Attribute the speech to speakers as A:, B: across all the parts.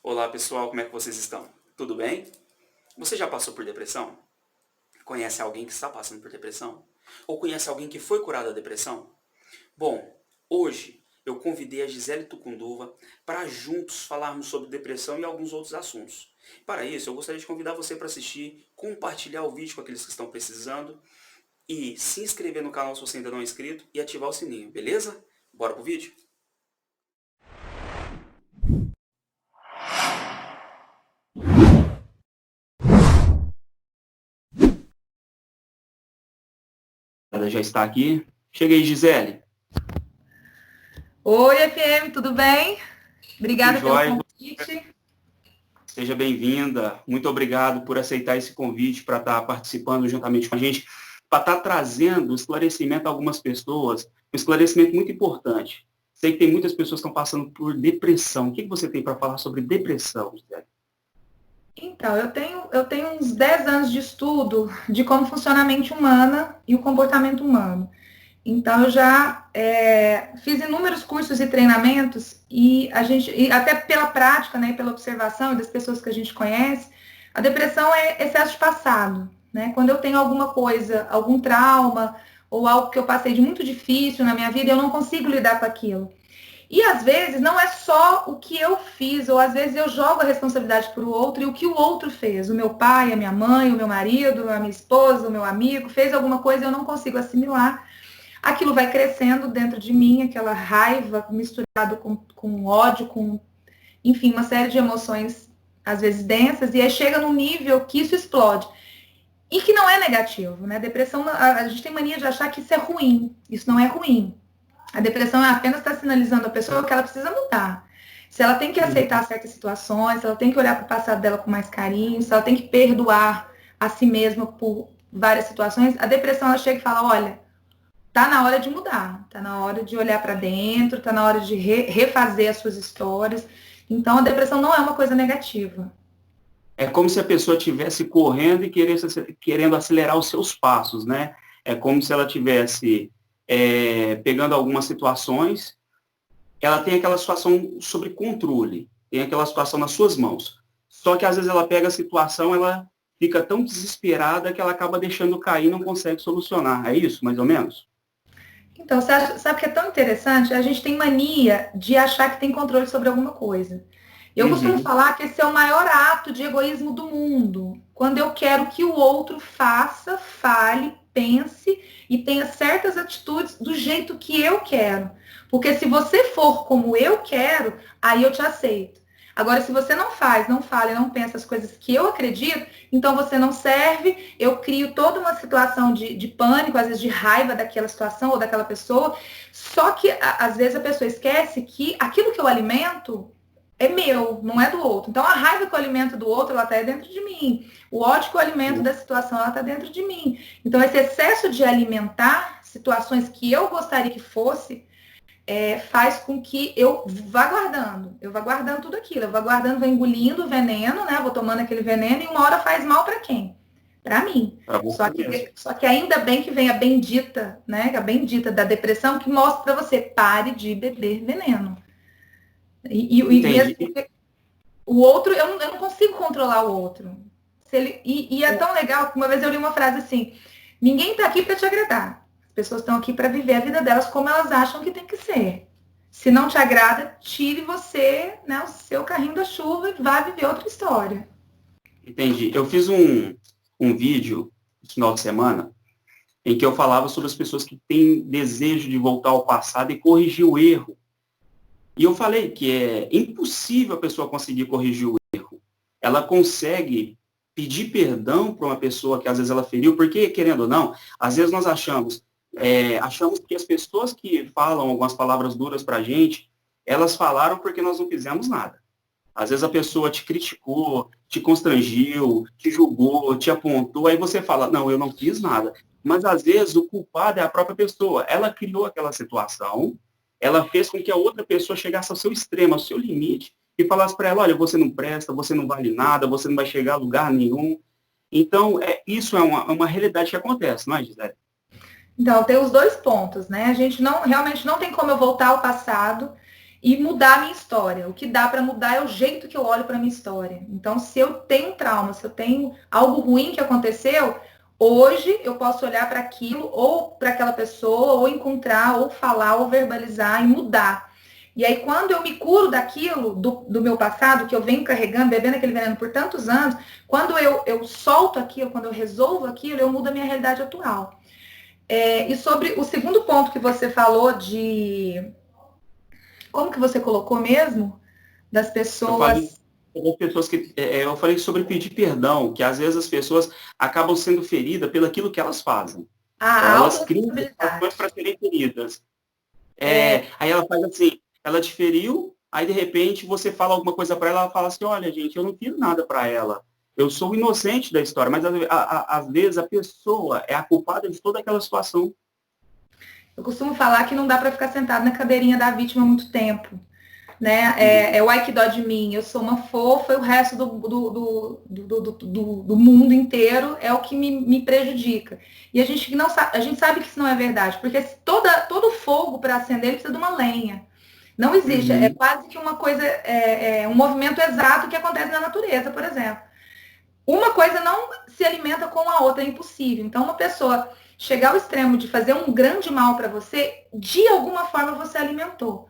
A: Olá pessoal, como é que vocês estão? Tudo bem? Você já passou por depressão? Conhece alguém que está passando por depressão? Ou conhece alguém que foi curado da depressão? Bom, hoje eu convidei a Gisele Tucunduva para juntos falarmos sobre depressão e alguns outros assuntos. Para isso, eu gostaria de convidar você para assistir, compartilhar o vídeo com aqueles que estão precisando e se inscrever no canal se você ainda não é inscrito e ativar o sininho, beleza? Bora pro vídeo? Ela já está aqui. Cheguei, Gisele.
B: Oi, FM, tudo bem? Obrigada pelo
A: Joia.
B: convite.
A: Seja bem-vinda. Muito obrigado por aceitar esse convite para estar participando juntamente com a gente, para estar trazendo esclarecimento a algumas pessoas, um esclarecimento muito importante. Sei que tem muitas pessoas que estão passando por depressão. O que você tem para falar sobre depressão, Gisele?
B: Então, eu tenho uns 10 anos de estudo de como funciona a mente humana e o comportamento humano. Então, eu já fiz inúmeros cursos e treinamentos e até pela prática, né, pela observação das pessoas que a gente conhece, a depressão é excesso de passado, né? Quando eu tenho alguma coisa, algum trauma ou algo que eu passei de muito difícil na minha vida, eu não consigo lidar com aquilo. E às vezes não é só o que eu fiz, ou às vezes eu jogo a responsabilidade para o outro e o que o outro fez. O meu pai, a minha mãe, o meu marido, a minha esposa, o meu amigo, fez alguma coisa e eu não consigo assimilar. Aquilo vai crescendo dentro de mim, aquela raiva misturado com ódio, enfim, uma série de emoções, às vezes densas, e aí chega num nível que isso explode. E que não é negativo, né? Depressão, a gente tem mania de achar que isso é ruim. Isso não é ruim. A depressão é apenas estar sinalizando a pessoa que ela precisa mudar. Se ela tem que aceitar certas situações, se ela tem que olhar para o passado dela com mais carinho, se ela tem que perdoar a si mesma por várias situações, a depressão ela chega e fala, olha, tá na hora de mudar, tá na hora de olhar para dentro, tá na hora de refazer as suas histórias. Então a depressão não é uma coisa negativa.
A: É como se a pessoa estivesse correndo e querendo acelerar os seus passos, né? É como se ela estivesse pegando algumas situações, ela tem aquela situação sob controle, tem aquela situação nas suas mãos. Só que às vezes ela pega a situação, ela fica tão desesperada que ela acaba deixando cair e não consegue solucionar. É isso, mais ou menos?
B: Então, sabe o que é tão interessante? A gente tem mania de achar que tem controle sobre alguma coisa. Eu costumo
A: Uhum.
B: falar que esse é o maior ato de egoísmo do mundo. Quando eu quero que o outro faça, fale, pense e tenha certas atitudes do jeito que eu quero. Porque se você for como eu quero, aí eu te aceito. Agora, se você não faz, não fala e não pensa as coisas que eu acredito, então você não serve, eu crio toda uma situação de pânico, às vezes de raiva daquela situação ou daquela pessoa. Só que, às vezes, a pessoa esquece que aquilo que eu alimento é meu, não é do outro. Então, a raiva que eu alimento do outro, ela está dentro de mim. O ódio que eu alimento da situação, ela está dentro de mim. Então, esse excesso de alimentar situações que eu gostaria que fosse, faz com que eu vá guardando tudo aquilo, eu vá guardando, vou engolindo o veneno, né? Vou tomando aquele veneno e uma hora faz mal para quem? Para mim.
A: Para você mesmo.
B: Só que ainda bem que vem a bendita, né? A bendita da depressão que mostra para você, pare de beber veneno. E mesmo
A: Entendi.
B: porque o outro, eu não consigo controlar o outro. E é tão legal que uma vez eu li uma frase assim, ninguém está aqui para te agradar. As pessoas estão aqui para viver a vida delas como elas acham que tem que ser. Se não te agrada, tire você, né, o seu carrinho da chuva e vá viver outra história.
A: Entendi. Eu fiz um vídeo no final de semana em que eu falava sobre as pessoas que têm desejo de voltar ao passado e corrigir o erro. E eu falei que é impossível a pessoa conseguir corrigir o erro. Ela consegue pedir perdão para uma pessoa que às vezes ela feriu, porque, querendo ou não, às vezes nós achamos que as pessoas que falam algumas palavras duras para a gente, elas falaram porque nós não fizemos nada. Às vezes a pessoa te criticou, te constrangiu, te julgou, te apontou, aí você fala, não, eu não fiz nada. Mas às vezes o culpado é a própria pessoa. Ela criou aquela situação, ela fez com que a outra pessoa chegasse ao seu extremo, ao seu limite, e falasse para ela, olha, você não presta, você não vale nada, você não vai chegar a lugar nenhum. Então, isso é uma realidade que acontece, não é, Gisele?
B: Então, tem os dois pontos, né? A gente realmente não tem como eu voltar ao passado e mudar a minha história. O que dá para mudar é o jeito que eu olho para a minha história. Então, se eu tenho trauma, se eu tenho algo ruim que aconteceu, hoje eu posso olhar para aquilo, ou para aquela pessoa, ou encontrar, ou falar, ou verbalizar e mudar. E aí, quando eu me curo daquilo, do meu passado, que eu venho carregando, bebendo aquele veneno por tantos anos, quando eu solto aquilo, quando eu resolvo aquilo, eu mudo a minha realidade atual. E sobre o segundo ponto que você falou de... Como que você colocou mesmo? Das
A: Eu falei
B: pessoas...
A: das pessoas que eu falei sobre pedir perdão, que às vezes as pessoas acabam sendo feridas pelo aquilo que elas fazem.
B: A
A: Elas criam situações
B: autorresponsabilidade.
A: para serem feridas. Aí ela faz assim, ela te feriu, aí de repente você fala alguma coisa para ela, ela fala assim, olha gente, eu não fiz nada para ela. Eu sou inocente da história, mas às vezes a pessoa é a culpada de toda aquela situação.
B: Eu costumo falar que não dá para ficar sentado na cadeirinha da vítima muito tempo. Né? O ai que dó de mim, eu sou uma fofa e o resto do mundo inteiro é o que me prejudica. E a gente não sabe, a gente sabe que isso não é verdade, porque todo fogo para acender ele precisa de uma lenha. Não existe, é quase que uma coisa, um movimento exato que acontece na natureza, por exemplo. Uma coisa não se alimenta com a outra, é impossível. Então, uma pessoa chegar ao extremo de fazer um grande mal para você, de alguma forma você alimentou.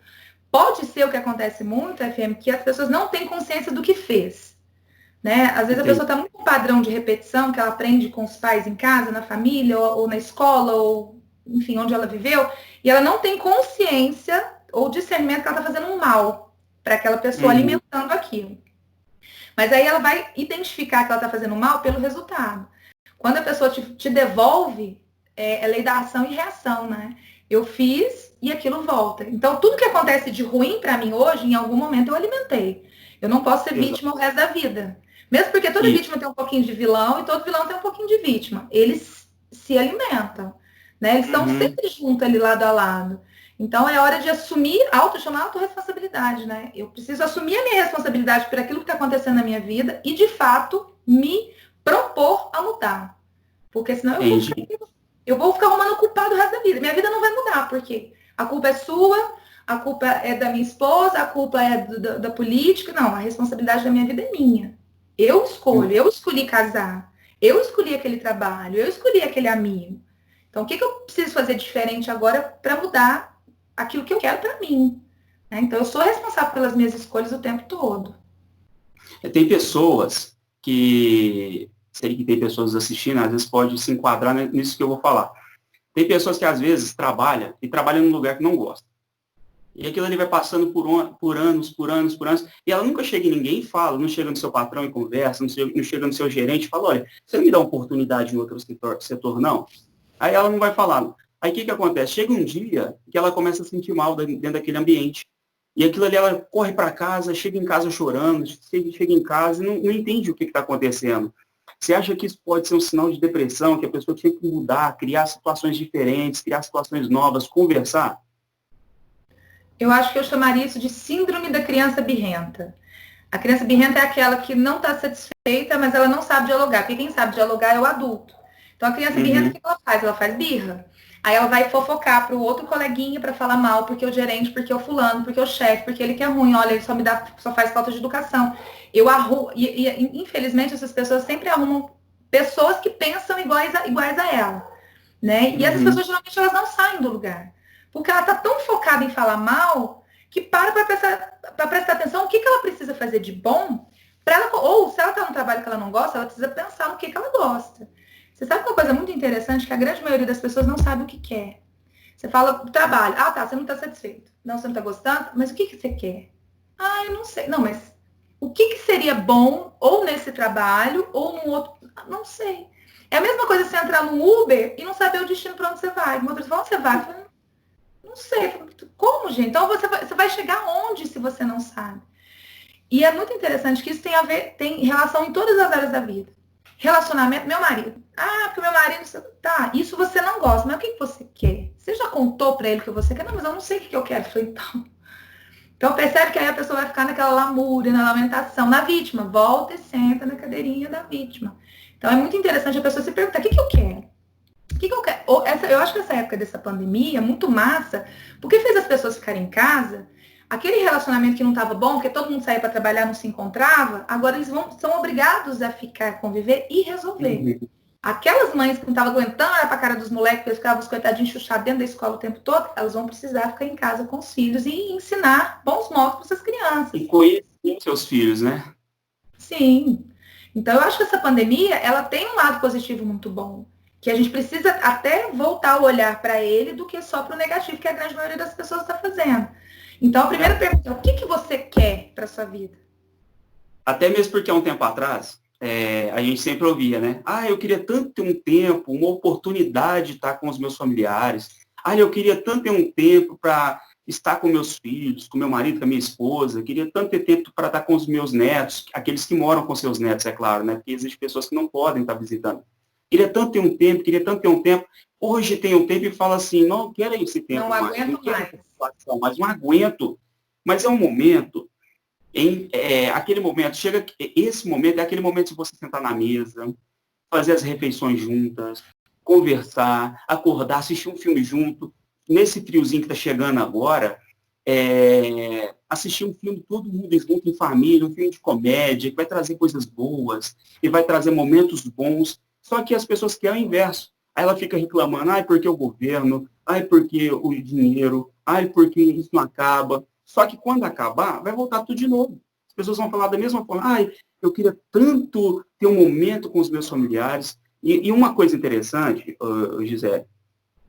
B: Pode ser o que acontece muito, FM, que as pessoas não têm consciência do que fez. Né? Às vezes a pessoa está muito no padrão de repetição, que ela aprende com os pais em casa, na família, ou na escola, ou enfim, onde ela viveu, e ela não tem consciência ou discernimento que ela está fazendo um mal para aquela pessoa alimentando aquilo. Mas aí ela vai identificar que ela está fazendo mal pelo resultado. Quando a pessoa te devolve, é lei da ação e reação, né? Eu fiz e aquilo volta. Então, tudo que acontece de ruim para mim hoje, em algum momento eu alimentei. Eu não posso ser vítima o resto da vida. Mesmo porque toda vítima tem um pouquinho de vilão e todo vilão tem um pouquinho de vítima. Eles se alimentam, né? Eles estão sempre juntos ali, lado a lado. Então, é hora de assumir, chamar autorresponsabilidade, né? Eu preciso assumir a minha responsabilidade por aquilo que está acontecendo na minha vida e, de fato, me propor a mudar. Porque senão eu vou ficar arrumando culpado o resto da vida. Minha vida não vai mudar, porque a culpa é sua, a culpa é da minha esposa, a culpa é da política. Não, a responsabilidade da minha vida é minha. Eu escolho, eu escolhi casar, eu escolhi aquele trabalho, eu escolhi aquele amigo. Então, o que eu preciso fazer diferente agora para mudar aquilo que eu quero para mim? Né? Então, eu sou responsável pelas minhas escolhas o tempo todo.
A: Tem pessoas que... sei que tem pessoas assistindo, às vezes pode se enquadrar nisso que eu vou falar. Tem pessoas que às vezes trabalham num lugar que não gosta. E aquilo ali vai passando por anos, e ela nunca chega em ninguém e fala, não chega no seu patrão e conversa, não chega no seu gerente e fala, olha, você não me dá uma oportunidade em outro setor, não? Aí ela não vai falar. Aí o que acontece? Chega um dia que ela começa a sentir mal dentro daquele ambiente. E aquilo ali, ela corre para casa, chega em casa chorando, chega em casa e não entende o que está acontecendo. Você acha que isso pode ser um sinal de depressão, que a pessoa tinha que mudar, criar situações diferentes, criar situações novas, conversar?
B: Eu acho que eu chamaria isso de síndrome da criança birrenta. A criança birrenta é aquela que não está satisfeita, mas ela não sabe dialogar. Porque quem sabe dialogar é o adulto. Então, a criança birrenta, o que ela faz? Ela faz birra. Aí ela vai fofocar para o outro coleguinha para falar mal, porque o gerente, porque o fulano, porque o chefe, porque ele que é ruim, olha, ele só faz falta de educação. Eu arrumo, infelizmente essas pessoas sempre arrumam pessoas que pensam iguais a ela, né? E essas pessoas geralmente elas não saem do lugar, porque ela está tão focada em falar mal que para prestar atenção no que ela precisa fazer de bom para ela, ou se ela está num trabalho que ela não gosta, ela precisa pensar no que ela gosta. Você sabe uma coisa muito interessante, que a grande maioria das pessoas não sabe o que quer. Você fala trabalho, tá, você não está satisfeito. Não, você não está gostando, mas o que você quer? Eu não sei. Não, mas o que seria bom ou nesse trabalho ou num outro? Não sei. É a mesma coisa você entrar no Uber e não saber o destino para onde você vai. Uma pessoa fala, onde você vai? Eu falo, não sei. Como, gente? Então você vai chegar onde se você não sabe? E é muito interessante que isso tem relação em todas as áreas da vida. Relacionamento, meu marido. Porque meu marido... Tá, isso você não gosta, mas o que você quer? Você já contou pra ele o que você quer? Não, mas eu não sei o que eu quero. Eu falei, então percebe que aí a pessoa vai ficar naquela lamúria, na lamentação, na vítima. Volta e senta na cadeirinha da vítima. Então é muito interessante a pessoa se perguntar, o que eu quero? O que eu quero? Eu acho que essa época dessa pandemia é muito massa, porque fez as pessoas ficarem em casa. Aquele relacionamento que não estava bom, porque todo mundo saía para trabalhar, não se encontrava, agora eles são obrigados a ficar, conviver e resolver. Aquelas mães que não estavam aguentando olhar para a cara dos moleques, que eles ficavam os coitadinhos chuchados dentro da escola o tempo todo, elas vão precisar ficar em casa com os filhos e ensinar bons modos para essas crianças.
A: E conhecer seus filhos, né?
B: Sim. Então, eu acho que essa pandemia, ela tem um lado positivo muito bom. Que a gente precisa até voltar o olhar para ele do que só para o negativo, que a grande maioria das pessoas está fazendo. Então, a primeira pergunta é, o que você quer para a sua vida?
A: Até mesmo porque há um tempo atrás, a gente sempre ouvia, né? Eu queria tanto ter um tempo, uma oportunidade de estar com os meus familiares. Eu queria tanto ter um tempo para estar com meus filhos, com meu marido, com a minha esposa. Eu queria tanto ter tempo para estar com os meus netos, aqueles que moram com seus netos, é claro, né? Porque existem pessoas que não podem estar visitando. Queria tanto ter um tempo, queria tanto ter um tempo. Hoje tem um tempo e fala assim, não quero esse tempo
B: não
A: mais.
B: Aguento mais.
A: Mas não aguento. Mas é um momento, aquele momento, esse momento é aquele momento de você sentar na mesa, fazer as refeições juntas, conversar, acordar, assistir um filme junto. Nesse friozinho que está chegando agora, assistir um filme todo mundo junto em família, um filme de comédia, que vai trazer coisas boas, e vai trazer momentos bons. Só que as pessoas querem o inverso. Aí ela fica reclamando, porque o governo, porque o dinheiro, porque isso não acaba. Só que quando acabar, vai voltar tudo de novo. As pessoas vão falar da mesma forma, eu queria tanto ter um momento com os meus familiares. E uma coisa interessante, Gisele,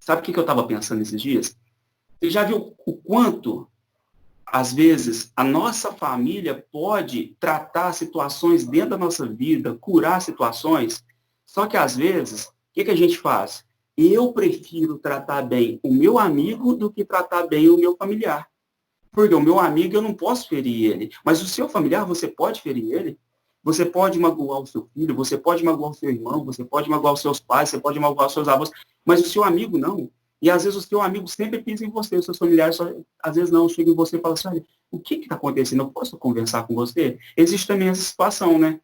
A: sabe o que eu estava pensando esses dias? Você já viu o quanto, às vezes, a nossa família pode tratar situações dentro da nossa vida, curar situações? Só que, às vezes, o que a gente faz? Eu prefiro tratar bem o meu amigo do que tratar bem o meu familiar. Porque o meu amigo, eu não posso ferir ele. Mas o seu familiar, você pode ferir ele. Você pode magoar o seu filho, você pode magoar o seu irmão, você pode magoar os seus pais, você pode magoar os seus avós. Mas o seu amigo, não. E, às vezes, o seu amigo sempre pensa em você. Os seus familiares, às vezes, não. Chegam em você e falam assim, olha, o que está acontecendo? Eu posso conversar com você? Existe também essa situação, né?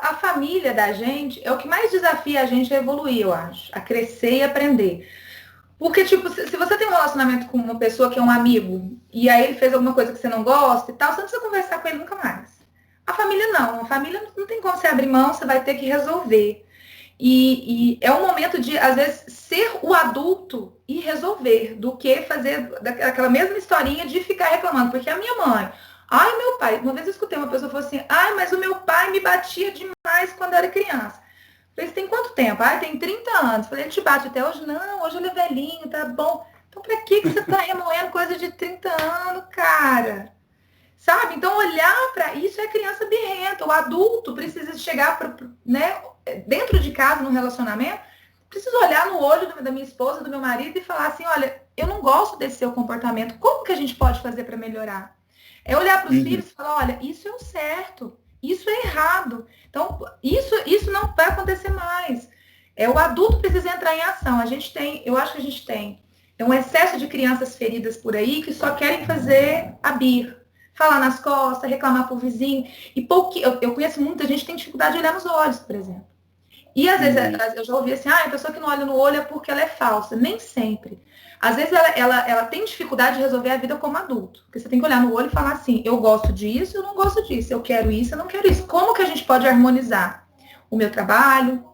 B: A família da gente é o que mais desafia a gente a evoluir, eu acho. A crescer e aprender. Porque, tipo, se você tem um relacionamento com uma pessoa que é um amigo, e aí ele fez alguma coisa que você não gosta e tal, você não precisa conversar com ele nunca mais. A família não. A família não tem como você abrir mão, você vai ter que resolver. E é um momento de, às vezes, ser o adulto e resolver, do que fazer aquela mesma historinha de ficar reclamando. Porque a minha mãe... meu pai, uma vez eu escutei uma pessoa falou assim, mas o meu pai me batia demais quando eu era criança. Eu falei, você tem quanto tempo? Tem 30 anos. Eu falei, ele te bate até hoje? Não, hoje ele é velhinho, tá bom. Então pra que você tá remoendo coisa de 30 anos, cara? Sabe? Então olhar para isso é criança birrenta. O adulto precisa chegar, né, dentro de casa, no relacionamento, preciso olhar no olho da minha esposa, do meu marido e falar assim, olha, eu não gosto desse seu comportamento. Como que a gente pode fazer para melhorar? É olhar para os filhos e falar, olha, isso é o certo, isso é errado. Então, isso não vai acontecer mais. O adulto precisa entrar em ação. Eu acho que a gente tem um excesso de crianças feridas por aí que só querem fazer a birra. Falar nas costas, reclamar pro vizinho. E eu conheço muita gente que tem dificuldade de olhar nos olhos, por exemplo. E às vezes eu já ouvi assim, a pessoa que não olha no olho é porque ela é falsa. Nem sempre. Às vezes ela tem dificuldade de resolver a vida como adulto. Porque você tem que olhar no olho e falar assim, eu gosto disso, eu não gosto disso. Eu quero isso, eu não quero isso. Como que a gente pode harmonizar o meu trabalho?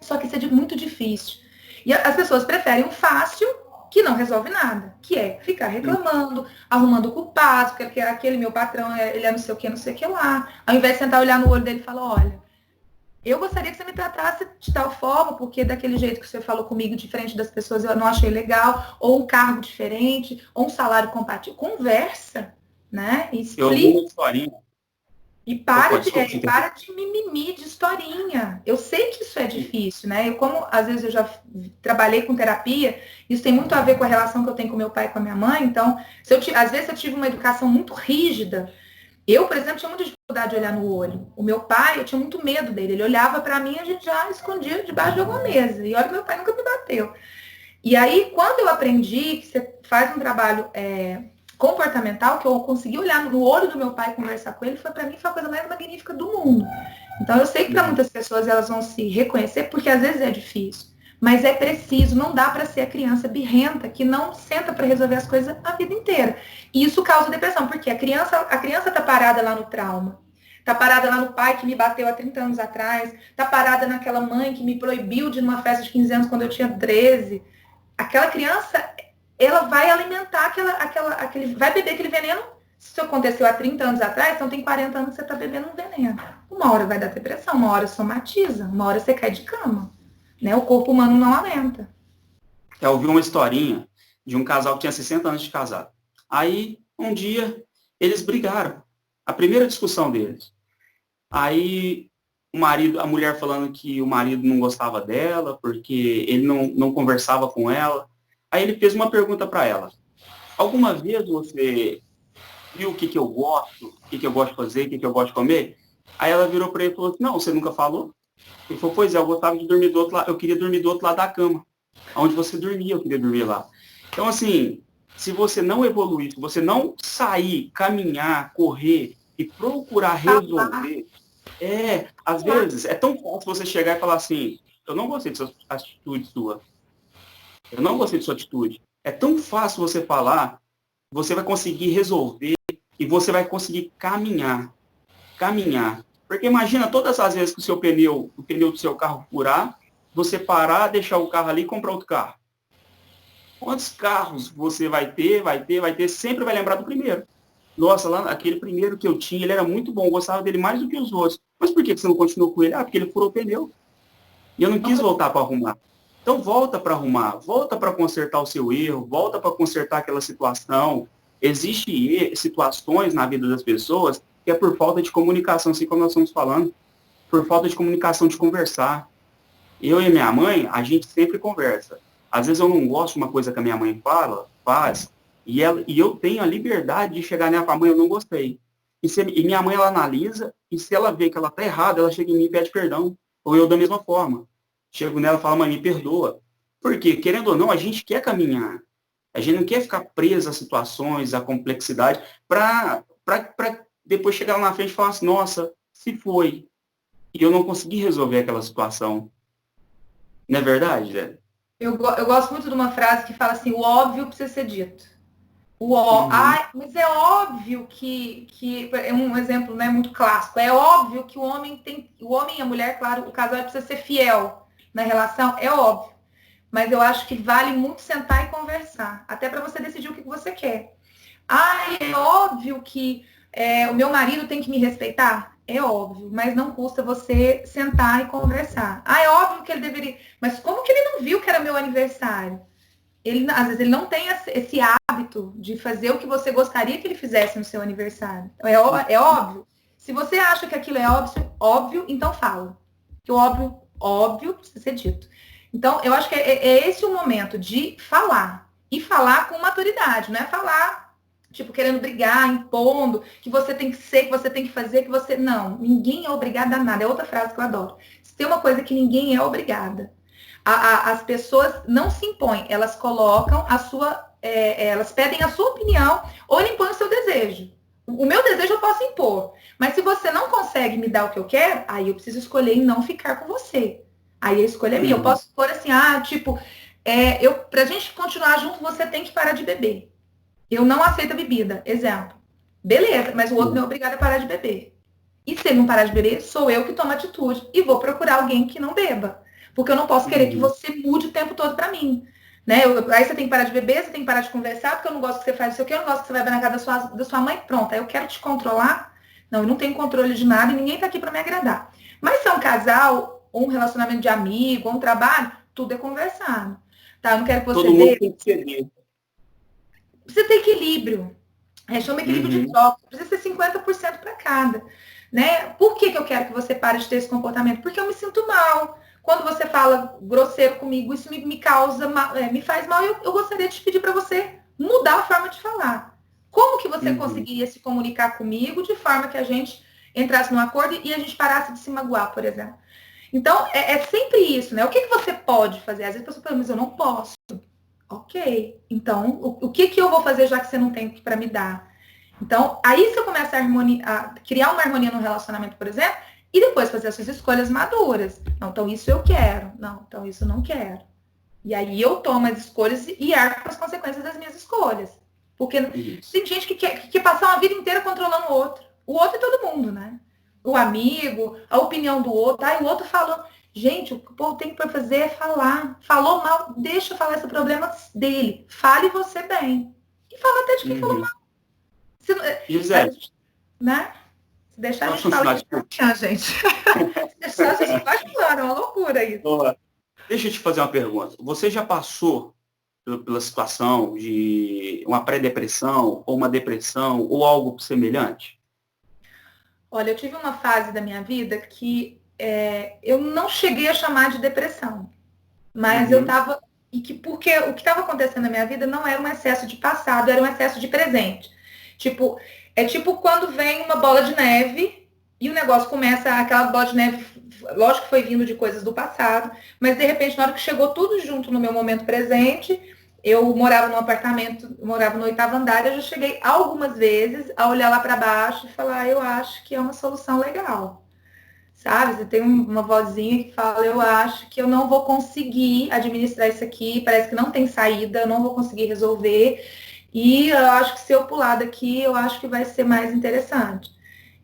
B: Só que isso é muito difícil. E as pessoas preferem o fácil, que não resolve nada. Que é ficar reclamando, arrumando culpados, porque aquele meu patrão, ele é não sei o que lá. Ao invés de sentar e olhar no olho dele e falar, olha, eu gostaria que você me tratasse de tal forma, porque daquele jeito que você falou comigo, diferente das pessoas, eu não achei legal, ou um cargo diferente, ou um salário compatível. Conversa, né?
A: Explica.
B: E para de mimimi de historinha. Eu sei que isso é difícil, né? Como às vezes eu já trabalhei com terapia, isso tem muito a ver com a relação que eu tenho com meu pai e com a minha mãe. Então, às vezes eu tive uma educação muito rígida. Eu, por exemplo, tinha muita dificuldade de olhar no olho. O meu pai, eu tinha muito medo dele. Ele olhava para mim e a gente já escondia debaixo de alguma mesa. E olha que meu pai nunca me bateu. E aí, quando eu aprendi que você faz um trabalho comportamental, que eu consegui olhar no olho do meu pai e conversar com ele, para mim foi a coisa mais magnífica do mundo. Então, eu sei que para muitas pessoas elas vão se reconhecer, porque às vezes é difícil. Mas é preciso, não dá para ser a criança birrenta que não senta para resolver as coisas a vida inteira. E isso causa depressão, porque a criança está parada lá no trauma. Está parada lá no pai que me bateu há 30 anos atrás. Está parada naquela mãe que me proibiu de ir numa festa de 15 anos quando eu tinha 13. Aquela criança, ela vai alimentar vai beber aquele veneno. Se isso aconteceu há 30 anos atrás, então tem 40 anos que você está bebendo um veneno. Uma hora vai dar depressão, uma hora somatiza, uma hora você cai de cama. Né? O corpo humano não aguenta.
A: Eu ouvi uma historinha de um casal que tinha 60 anos de casado. Aí, um dia, eles brigaram. A primeira discussão deles. Aí, a mulher falando que o marido não gostava dela, porque ele não conversava com ela. Aí ele fez uma pergunta para ela. Alguma vez você viu o que eu gosto, o que eu gosto de fazer, o que eu gosto de comer? Aí ela virou para ele e falou, não, você nunca falou? Ele falou, pois é, eu gostava de dormir do outro lado, eu queria dormir do outro lado da cama. Onde você dormia, eu queria dormir lá. Então, assim, se você não evoluir, se você não sair, caminhar, correr e procurar resolver, às vezes, é tão fácil você chegar e falar assim, eu não gostei de sua atitude sua. Eu não gostei de sua atitude. É tão fácil você falar, você vai conseguir resolver e você vai conseguir caminhar. Porque imagina todas as vezes que o pneu do seu carro furar, você parar, deixar o carro ali e comprar outro carro. Quantos carros você vai ter, sempre vai lembrar do primeiro. Nossa, lá aquele primeiro que eu tinha, ele era muito bom, eu gostava dele mais do que os outros. Mas por que você não continuou com ele? Porque ele furou o pneu. E eu não quis voltar para arrumar. Então volta para arrumar, volta para consertar o seu erro, volta para consertar aquela situação. Existem situações na vida das pessoas que é por falta de comunicação, assim como nós estamos falando, por falta de comunicação, de conversar. Eu e minha mãe, a gente sempre conversa. Às vezes eu não gosto de uma coisa que a minha mãe faz, e eu tenho a liberdade de chegar nela e falar, mãe, eu não gostei. E minha mãe, ela analisa, e se ela vê que ela está errada, ela chega em mim e pede perdão. Ou eu da mesma forma. Chego nela e falo, mãe, me perdoa. Porque, querendo ou não, a gente quer caminhar. A gente não quer ficar preso às situações, à complexidade, para depois chegar lá na frente e falar assim, nossa, se foi. E eu não consegui resolver aquela situação. Não é verdade, Zé?
B: Eu gosto muito de uma frase que fala assim, o óbvio precisa ser dito. Mas é óbvio que é um exemplo, né, muito clássico. É óbvio que o homem e a mulher, claro, o casal precisa ser fiel na relação, é óbvio. Mas eu acho que vale muito sentar e conversar, até para você decidir o que você quer. É óbvio que o meu marido tem que me respeitar? É óbvio, mas não custa você sentar e conversar. É óbvio que ele deveria... Mas como que ele não viu que era meu aniversário? Às vezes ele não tem esse hábito de fazer o que você gostaria que ele fizesse no seu aniversário. É óbvio. Se você acha que aquilo é óbvio, então fala. Que o óbvio precisa ser dito. Então, eu acho que é esse o momento de falar. E falar com maturidade, não é falar, tipo, querendo brigar, impondo, que você tem que ser, que você tem que fazer, que você... Não, ninguém é obrigado a nada. É outra frase que eu adoro. Se tem uma coisa que ninguém é obrigada. As pessoas não se impõem, elas colocam elas pedem a sua opinião ou ele impõe o seu desejo. O meu desejo eu posso impor, mas se você não consegue me dar o que eu quero, aí eu preciso escolher em não ficar com você. Aí a escolha é minha. Eu posso pôr assim, pra gente continuar junto, você tem que parar de beber. Eu não aceito a bebida, exemplo. Beleza, mas o outro não é obrigado a parar de beber. E se ele não parar de beber, sou eu que tomo atitude e vou procurar alguém que não beba. Porque eu não posso querer que você mude o tempo todo pra mim. Né? Aí você tem que parar de beber, você tem que parar de conversar, porque eu não gosto que você faz isso aqui, eu não gosto que você vai na casa da sua mãe, pronto. Aí eu quero te controlar. Não, eu não tenho controle de nada e ninguém tá aqui pra me agradar. Mas se é um casal, ou um relacionamento de amigo, ou um trabalho, tudo é conversado. Tá? Eu não quero que você...
A: Todo mundo tem que ceder.
B: Precisa ter equilíbrio. Chama equilíbrio de troca. Precisa ser 50% para cada. Né? Por que eu quero que você pare de ter esse comportamento? Porque eu me sinto mal. Quando você fala grosseiro comigo, isso me causa, me faz mal. Eu gostaria de pedir para você mudar a forma de falar. Como que você conseguiria se comunicar comigo de forma que a gente entrasse num acordo e a gente parasse de se magoar, por exemplo? Então, é sempre isso, né? O que você pode fazer? Às vezes a pessoa fala, mas eu não posso. Ok. Então, o que eu vou fazer já que você não tem para me dar? Então, aí você começa a criar uma harmonia no relacionamento, por exemplo, e depois fazer as suas escolhas maduras. Não, então isso eu quero. Não, então isso eu não quero. E aí eu tomo as escolhas e arco com as consequências das minhas escolhas. Porque tem gente que quer passar uma vida inteira controlando o outro. O outro é todo mundo, né? O amigo, a opinião do outro. Aí o outro falou. Gente, o que o povo tem para fazer é falar. Falou mal, deixa eu falar esse problema dele. Fale você bem. E fala até de quem falou mal. Se,
A: Gisele,
B: né? Se deixar a
A: posso
B: gente falar
A: continuar
B: de gente. Se deixar a gente vai embora, é uma loucura isso.
A: Deixa eu te fazer uma pergunta. Você já passou pela situação de uma pré-depressão, ou uma depressão, ou algo semelhante?
B: Olha, eu tive uma fase da minha vida que eu não cheguei a chamar de depressão, mas eu estava. Porque o que estava acontecendo na minha vida não era um excesso de passado, era um excesso de presente. Tipo, é tipo quando vem uma bola de neve e o negócio começa, aquela bola de neve, lógico que foi vindo de coisas do passado, mas de repente, na hora que chegou tudo junto no meu momento presente, eu morava num apartamento, morava no 8º andar, eu já cheguei algumas vezes a olhar lá para baixo e falar, eu acho que é uma solução legal. Sabe? Você tem uma vozinha que fala, eu acho que eu não vou conseguir administrar isso aqui, parece que não tem saída, eu não vou conseguir resolver. E eu acho que se eu pular daqui, eu acho que vai ser mais interessante.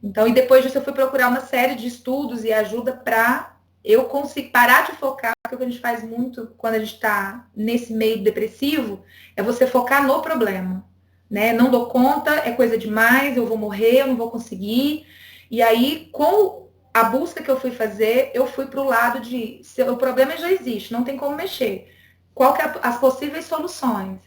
B: Então, e depois disso eu fui procurar uma série de estudos e ajuda para eu conseguir parar de focar, porque o que a gente faz muito quando a gente está nesse meio depressivo é você focar no problema, né? Não dou conta, é coisa demais, eu vou morrer, eu não vou conseguir. E aí, com a busca que eu fui fazer, eu fui para o lado de, se o problema já existe, não tem como mexer. Qual que é as possíveis soluções?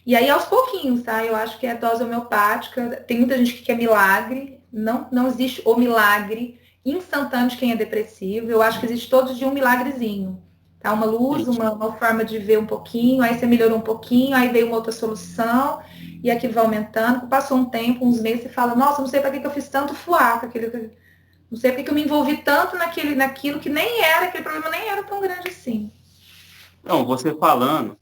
B: E aí, aos pouquinhos, tá? Eu acho que é dose homeopática. Tem muita gente que quer milagre. Não existe o milagre instantâneo de quem é depressivo. Eu acho que existe todos de um milagrezinho. Tá? Uma luz, uma forma de ver um pouquinho, aí você melhorou um pouquinho, aí veio uma outra solução, e aquilo vai aumentando. Passou um tempo, uns meses, você fala, nossa, não sei para que eu fiz tanto fuá com aquele. Não sei porque eu me envolvi tanto naquilo que nem era, aquele problema nem era tão grande assim.
A: Não, você falando,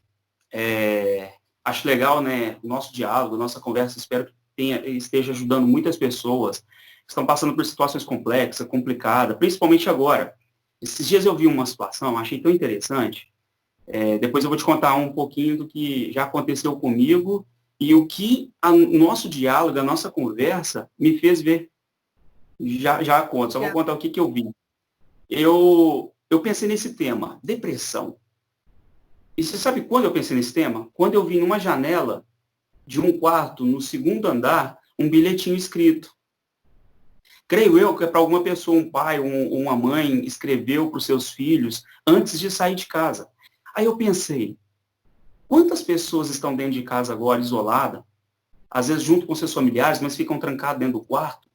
A: acho legal, né, o nosso diálogo, nossa conversa, espero que esteja ajudando muitas pessoas que estão passando por situações complexas, complicadas, principalmente agora. Esses dias eu vi uma situação, achei tão interessante, depois eu vou te contar um pouquinho do que já aconteceu comigo e o que o nosso diálogo, a nossa conversa me fez ver. Já conto, só vou contar o que eu vi. Eu pensei nesse tema, depressão. E você sabe quando eu pensei nesse tema? Quando eu vi numa janela de um quarto, no 2º andar, um bilhetinho escrito. Creio eu que é para alguma pessoa, um pai ou uma mãe, escreveu para os seus filhos antes de sair de casa. Aí eu pensei, quantas pessoas estão dentro de casa agora, isoladas, às vezes junto com seus familiares, mas ficam trancadas dentro do quarto?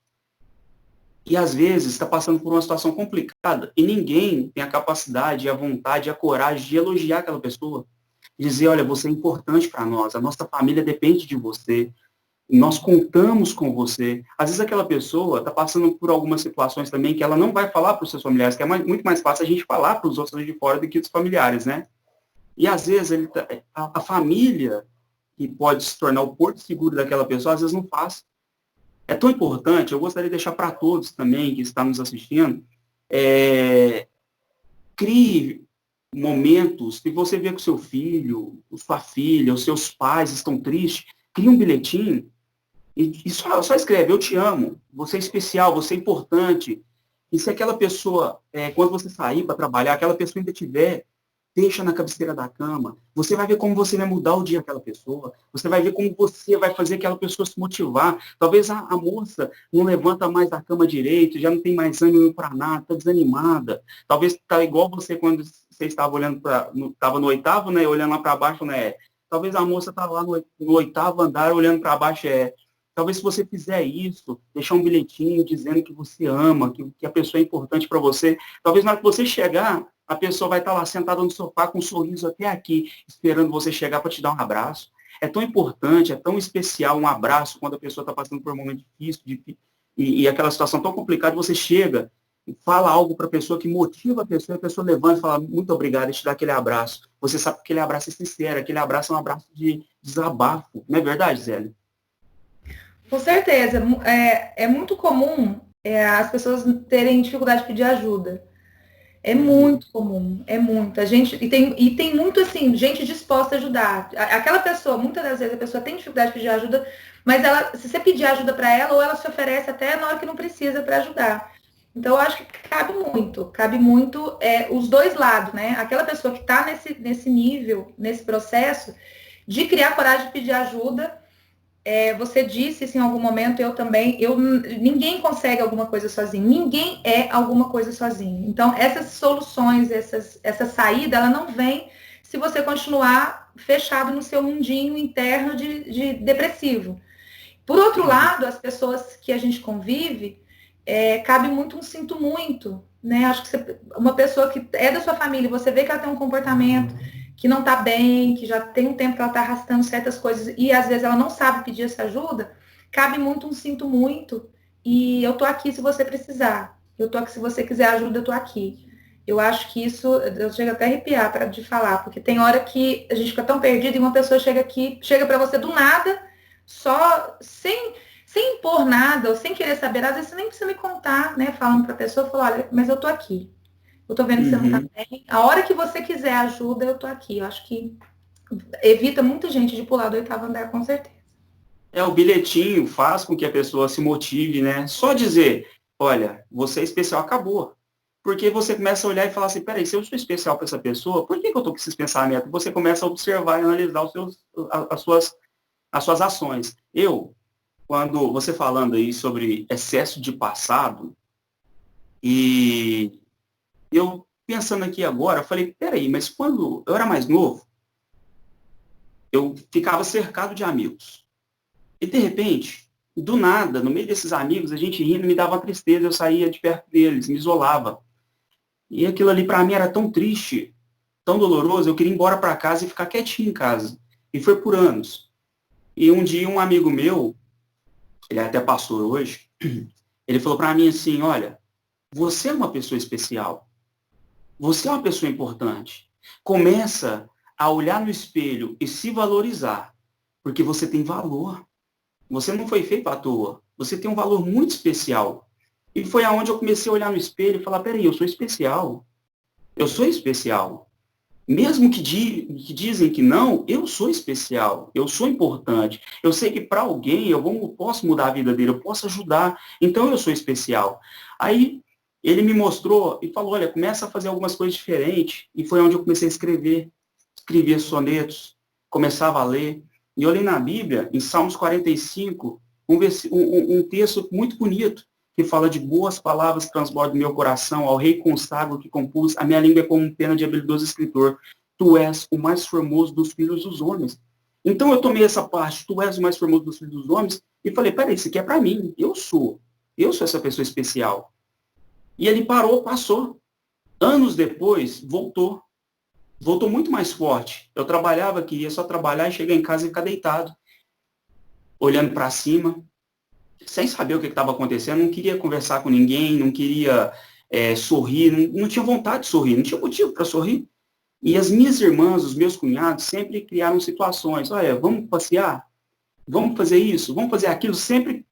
A: E às vezes está passando por uma situação complicada e ninguém tem a capacidade, a vontade, a coragem de elogiar aquela pessoa. Dizer, olha, você é importante para nós, a nossa família depende de você, nós contamos com você. Às vezes aquela pessoa está passando por algumas situações também que ela não vai falar para os seus familiares, que é muito mais fácil a gente falar para os outros de fora do que os familiares, né? E às vezes a família, que pode se tornar o porto seguro daquela pessoa, às vezes não faz. É tão importante, eu gostaria de deixar para todos também que estão nos assistindo, crie momentos que você vê que o seu filho, sua filha, os seus pais estão tristes, crie um bilhetinho e só escreve, eu te amo, você é especial, você é importante. E se aquela pessoa, quando você sair para trabalhar, aquela pessoa ainda tiver, deixa na cabeceira da cama, você vai ver como você vai mudar o dia daquela pessoa, você vai ver como você vai fazer aquela pessoa se motivar. Talvez a moça não levanta mais da cama direito, já não tem mais ânimo para nada, está desanimada. Talvez está igual você quando você estava olhando estava no 8º, né, olhando lá para baixo, né? Talvez a moça estava lá no 8º andar, olhando para baixo, talvez se você fizer isso, deixar um bilhetinho dizendo que você ama, que a pessoa é importante para você, talvez na hora que você chegar, a pessoa vai estar lá sentada no sofá com um sorriso até aqui, esperando você chegar para te dar um abraço. É tão importante, é tão especial um abraço quando a pessoa está passando por um momento difícil e aquela situação tão complicada, você chega e fala algo para a pessoa que motiva a pessoa levanta e fala muito obrigado e te dá aquele abraço. Você sabe que aquele abraço é sincero, aquele abraço é um abraço de desabafo. Não é verdade, Zélia?
B: Com certeza. É muito comum as pessoas terem dificuldade de pedir ajuda. É muito comum, é muito. A gente, e tem muito, assim, gente disposta a ajudar. Aquela pessoa, muitas das vezes, a pessoa tem dificuldade de pedir ajuda, mas ela, se você pedir ajuda para ela, ou ela se oferece até na hora que não precisa para ajudar. Então, eu acho que cabe muito os dois lados, né? Aquela pessoa que está nesse nível, nesse processo, de criar coragem de pedir ajuda. Você disse isso em algum momento, eu também. Ninguém consegue alguma coisa sozinho, ninguém é alguma coisa sozinho. Então, essas soluções, essa saída, ela não vem se você continuar fechado no seu mundinho interno de depressivo. Por outro lado, as pessoas que a gente convive, cabe muito um sinto muito, né? Acho que uma pessoa que é da sua família, você vê que ela tem um comportamento que não tá bem, que já tem um tempo que ela tá arrastando certas coisas e às vezes ela não sabe pedir essa ajuda, cabe muito um sinto muito e eu tô aqui se você precisar. Eu tô aqui se você quiser ajuda, eu tô aqui. Eu acho que isso, eu chego até a arrepiar de falar, porque tem hora que a gente fica tão perdido e uma pessoa chega para você do nada, só sem impor nada, ou sem querer saber, às vezes você nem precisa me contar, né? Falando para a pessoa, falar, olha, mas eu tô aqui. Eu tô vendo que você não tá bem. A hora que você quiser ajuda, eu tô aqui. Eu acho que evita muita gente de pular do oitavo andar, com certeza.
A: O bilhetinho faz com que a pessoa se motive, né? Só dizer, olha, você é especial, acabou. Porque você começa a olhar e falar assim, peraí, se eu sou especial para essa pessoa, por que eu tô com esses pensamentos? Você começa a observar e analisar as suas ações. Quando você falando aí sobre excesso de passado, e eu pensando aqui agora, eu falei, peraí, mas quando eu era mais novo, eu ficava cercado de amigos. E de repente, do nada, no meio desses amigos, a gente rindo, me dava uma tristeza, eu saía de perto deles, me isolava. E aquilo ali para mim era tão triste, tão doloroso, eu queria ir embora para casa e ficar quietinho em casa. E foi por anos. E um dia um amigo meu, ele é até pastor hoje, ele falou para mim assim, olha, você é uma pessoa especial. Você é uma pessoa importante. Começa a olhar no espelho e se valorizar, porque você tem valor. Você não foi feito à toa. Você tem um valor muito especial. E foi aonde eu comecei a olhar no espelho e falar, peraí, eu sou especial. Eu sou especial. Mesmo que dizem que não, eu sou especial. Eu sou importante. Eu sei que para alguém posso mudar a vida dele, eu posso ajudar. Então eu sou especial. Aí ele me mostrou e falou, olha, começa a fazer algumas coisas diferentes. E foi onde eu comecei a escrever. Escrevia sonetos, começava a ler. E eu li na Bíblia, em Salmos 45, um texto muito bonito, que fala de boas palavras que transbordam meu coração, ao rei consagro que compus, a minha língua é como pena de habilidoso escritor. Tu és o mais formoso dos filhos dos homens. Então eu tomei essa parte, tu és o mais formoso dos filhos dos homens, e falei, peraí, isso aqui é para mim, eu sou essa pessoa especial. E ele parou, passou. Anos depois, voltou muito mais forte. Eu trabalhava aqui, ia só trabalhar e chegar em casa e ficar deitado, olhando para cima, sem saber o que estava acontecendo, não queria conversar com ninguém, não queria sorrir, não tinha vontade de sorrir, não tinha motivo para sorrir. E as minhas irmãs, os meus cunhados, sempre criaram situações, olha, vamos passear? Vamos fazer isso? Vamos fazer aquilo? Sempre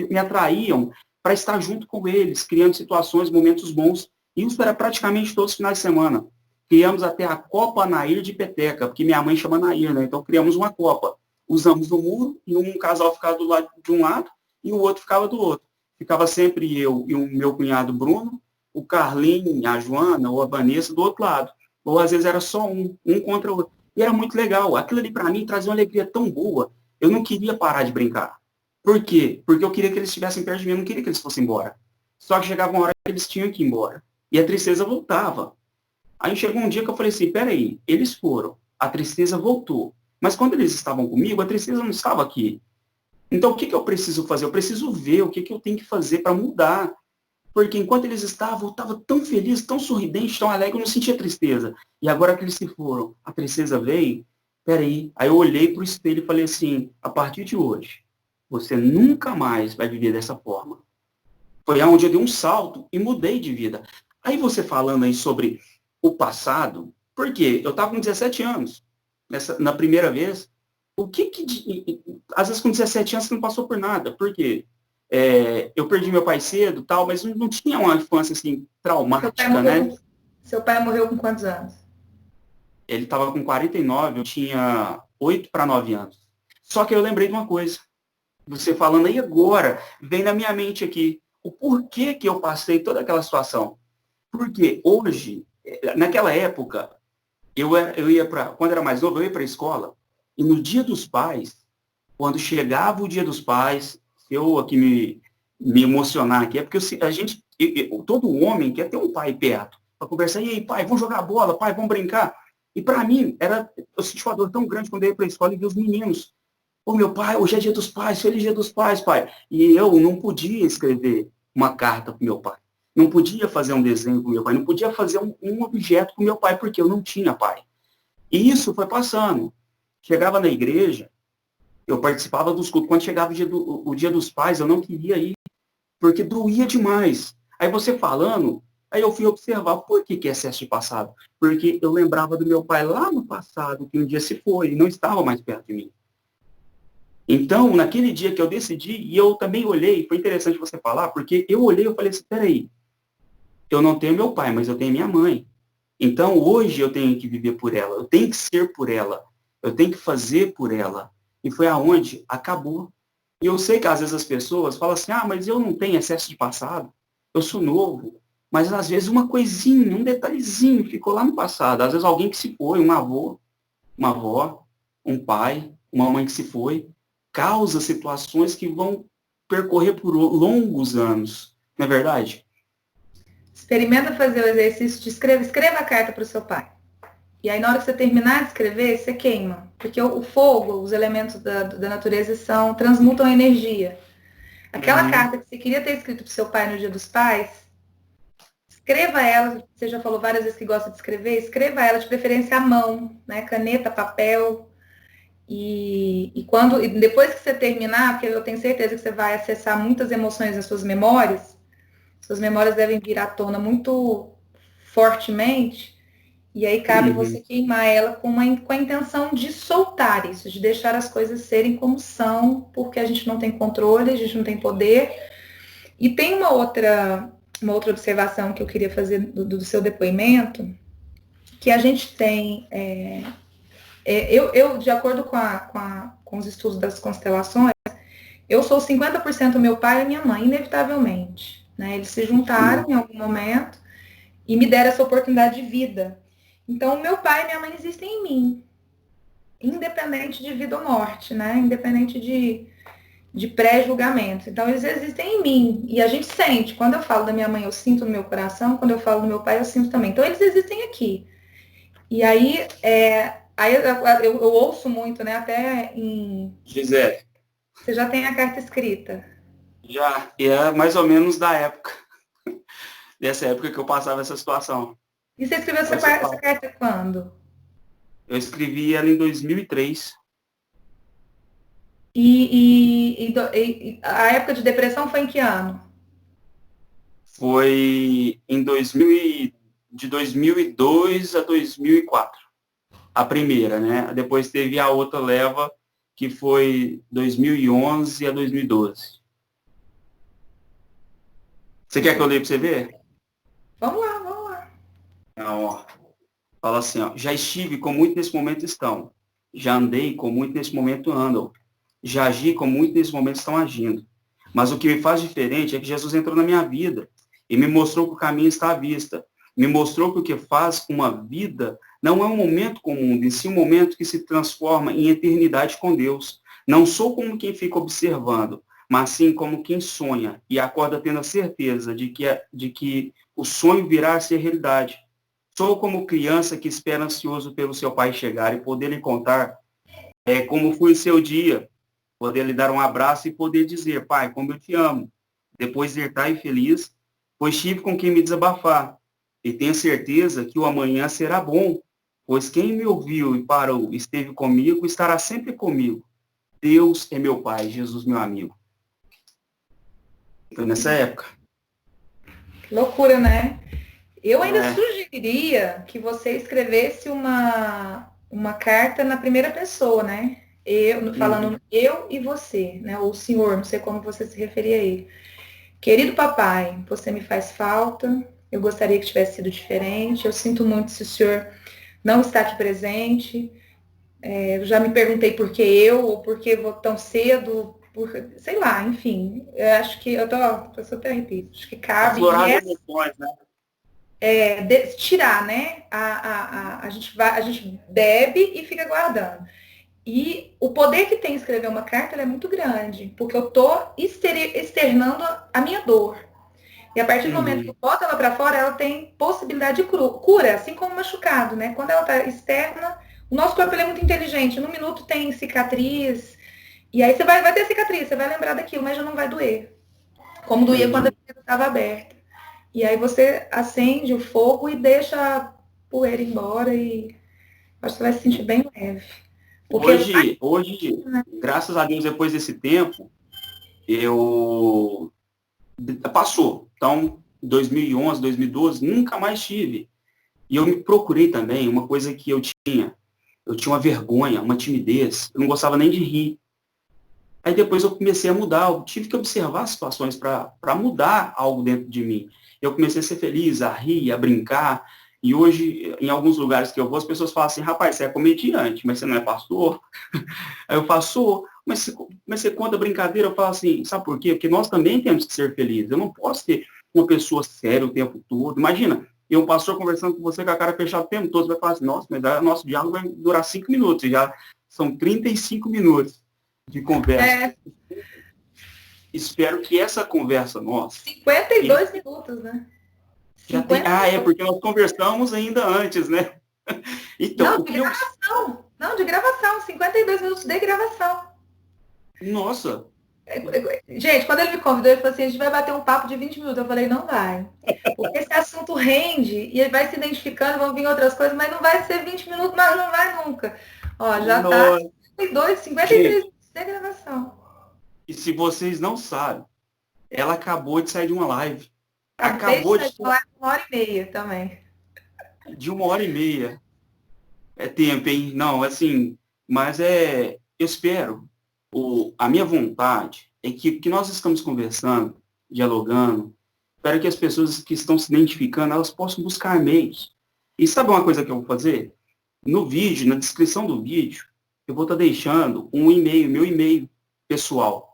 A: me atraíam para estar junto com eles, criando situações, momentos bons. E isso era praticamente todos os finais de semana. Criamos até a Copa Nair de Peteca, porque minha mãe chama Nair, né? Então criamos uma Copa. Usamos no muro, e um casal ficava do lado de um lado, e o outro ficava do outro. Ficava sempre eu e o meu cunhado Bruno, o Carlinhos, a Joana ou a Vanessa do outro lado. Ou às vezes era só um contra o outro. E era muito legal. Aquilo ali para mim trazia uma alegria tão boa. Eu não queria parar de brincar. Por quê? Porque eu queria que eles estivessem perto de mim, eu não queria que eles fossem embora. Só que chegava uma hora que eles tinham que ir embora. E a tristeza voltava. Aí chegou um dia que eu falei assim, peraí, eles foram, a tristeza voltou. Mas quando eles estavam comigo, a tristeza não estava aqui. Então, o que eu preciso fazer? Eu preciso ver o que eu tenho que fazer para mudar. Porque enquanto eles estavam, eu estava tão feliz, tão sorridente, tão alegre, eu não sentia tristeza. E agora que eles se foram, a tristeza veio, peraí. Aí eu olhei para o espelho e falei assim, a partir de hoje, você nunca mais vai viver dessa forma. Foi onde eu dei um salto e mudei de vida. Aí você falando aí sobre o passado, por quê? Eu estava com 17 anos, na primeira vez. Às vezes com 17 anos você não passou por nada. Por quê? Eu perdi meu pai cedo, tal, mas não tinha uma infância assim traumática, né?
B: Seu pai morreu com quantos anos?
A: Ele estava com 49, eu tinha 8 para 9 anos. Só que eu lembrei de uma coisa. Você falando aí agora, vem na minha mente aqui o porquê que eu passei toda aquela situação. Porque hoje, naquela época, eu ia para, quando era mais novo, eu ia para a escola, e no Dia dos Pais, quando chegava o Dia dos Pais, eu aqui me emocionar aqui, é porque a gente, todo homem quer ter um pai perto, para conversar, e aí, pai, vamos jogar bola, pai, vamos brincar. E para mim, eu senti uma dor tão grande quando eu ia para a escola e vi os meninos. Ô, meu pai, hoje é Dia dos Pais, feliz Dia dos Pais, pai. E eu não podia escrever uma carta para o meu pai. Não podia fazer um desenho para o meu pai. Não podia fazer um objeto para o meu pai, porque eu não tinha pai. E isso foi passando. Chegava na igreja, eu participava dos cultos. Quando chegava o dia dos Pais, eu não queria ir, porque doía demais. Aí você falando, aí eu fui observar por que é excesso de passado. Porque eu lembrava do meu pai lá no passado, que um dia se foi e não estava mais perto de mim. Então, naquele dia que eu decidi, e eu também olhei, foi interessante você falar, porque eu olhei e falei assim, peraí, eu não tenho meu pai, mas eu tenho minha mãe. Então, hoje eu tenho que viver por ela, eu tenho que ser por ela, eu tenho que fazer por ela. E foi aonde acabou. E eu sei que às vezes as pessoas falam assim, mas eu não tenho excesso de passado, eu sou novo. Mas às vezes uma coisinha, um detalhezinho ficou lá no passado. Às vezes alguém que se foi, um avô, uma avó, um pai, uma mãe que se foi, causa situações que vão percorrer por longos anos. Não é verdade?
B: Experimenta fazer o exercício de escreva a carta para o seu pai. E aí, na hora que você terminar de escrever, você queima. Porque o fogo, os elementos da natureza transmutam energia. Aquela carta que você queria ter escrito para o seu pai no Dia dos Pais, escreva ela, você já falou várias vezes que gosta de escrever, escreva ela de preferência à mão, né? Caneta, papel. E depois que você terminar, porque eu tenho certeza que você vai acessar muitas emoções nas suas memórias devem vir à tona muito fortemente, e aí cabe você queimar ela com a intenção de soltar isso, de deixar as coisas serem como são, porque a gente não tem controle, a gente não tem poder. E tem uma outra observação que eu queria fazer do seu depoimento, que a gente tem, eu de acordo com os estudos das constelações, eu sou 50% meu pai e minha mãe, inevitavelmente. Né? Eles se juntaram em algum momento e me deram essa oportunidade de vida. Então, meu pai e minha mãe existem em mim, independente de vida ou morte, né? Independente de pré-julgamento. Então, eles existem em mim. E a gente sente. Quando eu falo da minha mãe, eu sinto no meu coração. Quando eu falo do meu pai, eu sinto também. Então, eles existem aqui. E aí, eu ouço muito, né? Até em...
A: Gisele.
B: Você já tem a carta escrita?
A: Já. E é mais ou menos da época. Dessa época que eu passava essa situação.
B: E você escreveu essa carta quando?
A: Eu escrevi ela em 2003.
B: E a época de depressão foi em que ano?
A: Foi em de 2002 a 2004. A primeira, né? Depois teve a outra leva, que foi 2011 a 2012. Você quer que eu leia para você ver?
B: Vamos lá.
A: Não, ó. Fala assim, ó. Já estive como muito nesse momento estão. Já andei como muito nesse momento andam. Já agi como muito nesse momento estão agindo. Mas o que me faz diferente é que Jesus entrou na minha vida e me mostrou que o caminho está à vista. Me mostrou que o que faz uma vida não é um momento comum, em si um momento que se transforma em eternidade com Deus. Não sou como quem fica observando, mas sim como quem sonha e acorda tendo a certeza de que o sonho virá a ser realidade. Sou como criança que espera ansioso pelo seu pai chegar e poder lhe contar como foi o seu dia, poder lhe dar um abraço e poder dizer, pai, como eu te amo. Depois irtar e feliz, pois tive com quem me desabafar. E tenho certeza que o amanhã será bom, pois quem me ouviu e parou, esteve comigo, estará sempre comigo. Deus é meu pai, Jesus meu amigo. Foi nessa época.
B: Que loucura, né? Eu ainda sugeriria que você escrevesse uma carta na primeira pessoa, né? Falando eu e você, né? Ou o senhor, não sei como você se referia a ele. Querido papai, você me faz falta, Eu gostaria que tivesse sido diferente. Eu sinto muito se o senhor não está aqui presente. Eu já me perguntei por que eu, ou por que vou tão cedo, sei lá, enfim. Eu acho que, eu sou até arrepio, acho que cabe,
A: Aflorar as emoções, né?
B: Tirar, né? A gente bebe e fica guardando. E o poder que tem escrever uma carta é muito grande, porque eu estou externando a minha dor. E a partir do momento que eu boto ela para fora, ela tem possibilidade de cura, assim como o machucado, né? Quando ela está externa, o nosso corpo ele é muito inteligente. No minuto tem cicatriz, e aí você vai ter cicatriz, você vai lembrar daquilo, mas já não vai doer. Como doía quando a ferida estava aberta. E aí você acende o fogo e deixa a poeira embora e acho que você vai se sentir bem leve. Porque
A: Hoje, graças a Deus, depois desse tempo, passou. Então, 2011, 2012, nunca mais tive. E eu me procurei também uma coisa que eu tinha. Eu tinha uma vergonha, uma timidez. Eu não gostava nem de rir. Aí depois eu comecei a mudar. Eu tive que observar as situações para mudar algo dentro de mim. Eu comecei a ser feliz, a rir, a brincar. E hoje, em alguns lugares que eu vou, as pessoas falam assim, rapaz, você é comediante, mas você não é pastor? Aí eu falo, sou, mas você conta brincadeira, eu falo assim, sabe por quê? Porque nós também temos que ser felizes. Eu não posso ter uma pessoa séria o tempo todo. Imagina, eu, um pastor, conversando com você com a cara fechada o tempo todo, você vai falar assim, nossa, mas o nosso diálogo vai durar 5 minutos, e já são 35 minutos de conversa. Espero que essa conversa nossa...
B: 52 minutos, né?
A: Já tem, porque nós conversamos ainda antes, né? Então,
B: Não, de gravação. 52 minutos de gravação.
A: Nossa!
B: Gente, quando ele me convidou, ele falou assim, a gente vai bater um papo de 20 minutos. Eu falei, não vai. Porque esse assunto rende e ele vai se identificando, vão vir outras coisas, mas não vai ser 20 minutos, mas não vai nunca. Ó, já tá 53 minutos de gravação.
A: E se vocês não sabem, ela acabou de sair de uma live.
B: Acabou de falar 1h30 também.
A: De 1h30. É tempo, hein? Não, assim, mas eu espero, a minha vontade é que nós estamos conversando, dialogando, espero que as pessoas que estão se identificando, elas possam buscar meios. E sabe uma coisa que eu vou fazer? No vídeo, na descrição do vídeo, eu vou estar deixando um e-mail, meu e-mail pessoal.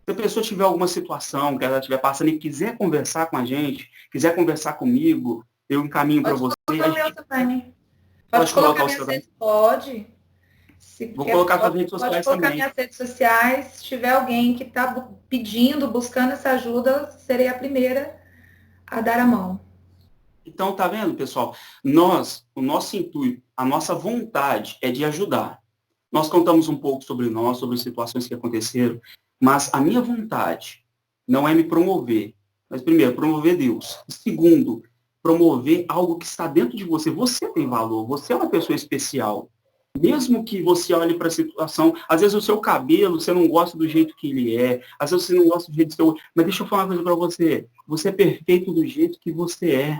A: Se a pessoa tiver alguma situação que ela estiver passando e quiser conversar com a gente, quiser conversar comigo, eu encaminho para você.
B: Pode colocar minhas redes, pode.
A: Vou colocar nas redes sociais também. Pode colocar
B: minhas redes sociais. Se tiver alguém que está pedindo, buscando essa ajuda, serei a primeira a dar a mão.
A: Então, tá vendo, pessoal? O nosso intuito, a nossa vontade é de ajudar. Nós contamos um pouco sobre nós, sobre as situações que aconteceram, mas a minha vontade não é me promover, mas primeiro, promover Deus. Segundo, promover algo que está dentro de você. Você tem valor, você é uma pessoa especial. Mesmo que você olhe para a situação, às vezes o seu cabelo, você não gosta do jeito que ele é, às vezes você não gosta do jeito do seu... Mas deixa eu falar uma coisa para você. Você é perfeito do jeito que você é.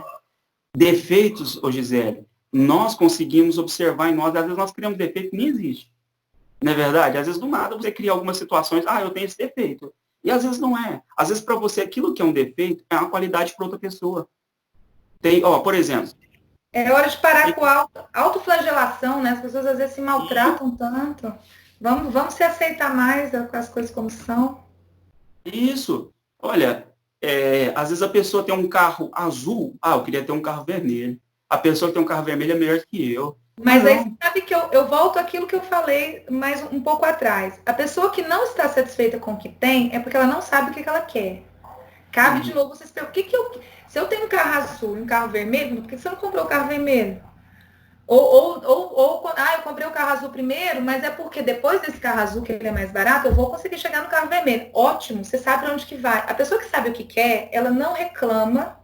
A: Defeitos, ô Gisele, nós conseguimos observar em nós, às vezes nós criamos defeito que nem existe. Não é verdade? Às vezes do nada você cria algumas situações, eu tenho esse defeito. E às vezes não é. Às vezes para você aquilo que é um defeito é uma qualidade para outra pessoa. Por exemplo.
B: É hora de parar com a autoflagelação, né? As pessoas às vezes se maltratam tanto. Vamos se aceitar mais com as coisas como são.
A: Isso. Olha, às vezes a pessoa tem um carro azul, eu queria ter um carro vermelho. A pessoa que tem um carro vermelho é melhor que eu.
B: Mas aí você sabe que eu volto àquilo que eu falei mais um pouco atrás. A pessoa que não está satisfeita com o que tem é porque ela não sabe o que ela quer. Cabe de novo você se perguntar, se eu tenho um carro azul e um carro vermelho, por que você não comprou o carro vermelho? Eu comprei o carro azul primeiro, mas é porque depois desse carro azul, que ele é mais barato, eu vou conseguir chegar no carro vermelho. Ótimo, você sabe onde que vai. A pessoa que sabe o que quer, ela não reclama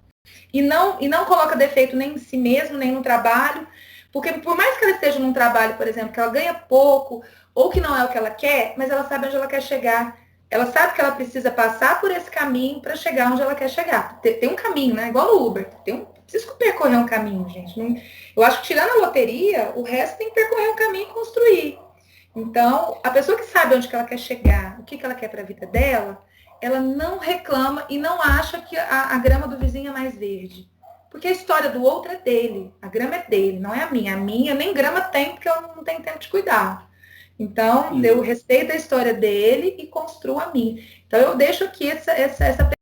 B: e não coloca defeito nem em si mesmo, nem no trabalho. Porque por mais que ela esteja num trabalho, por exemplo, que ela ganha pouco, ou que não é o que ela quer, mas ela sabe onde ela quer chegar. Ela sabe que ela precisa passar por esse caminho para chegar onde ela quer chegar. Tem um caminho, né? Igual no Uber. Precisa percorrer um caminho, gente. Eu acho que tirando a loteria, o resto tem que percorrer um caminho e construir. Então, a pessoa que sabe onde que ela quer chegar, o que ela quer para a vida dela, ela não reclama e não acha que a grama do vizinho é mais verde. Porque a história do outro é dele, a grama é dele, não é a minha. A minha nem grama tem, porque eu não tenho tempo de cuidar. Então, eu respeito a história dele e construo a minha. Então, eu deixo aqui essa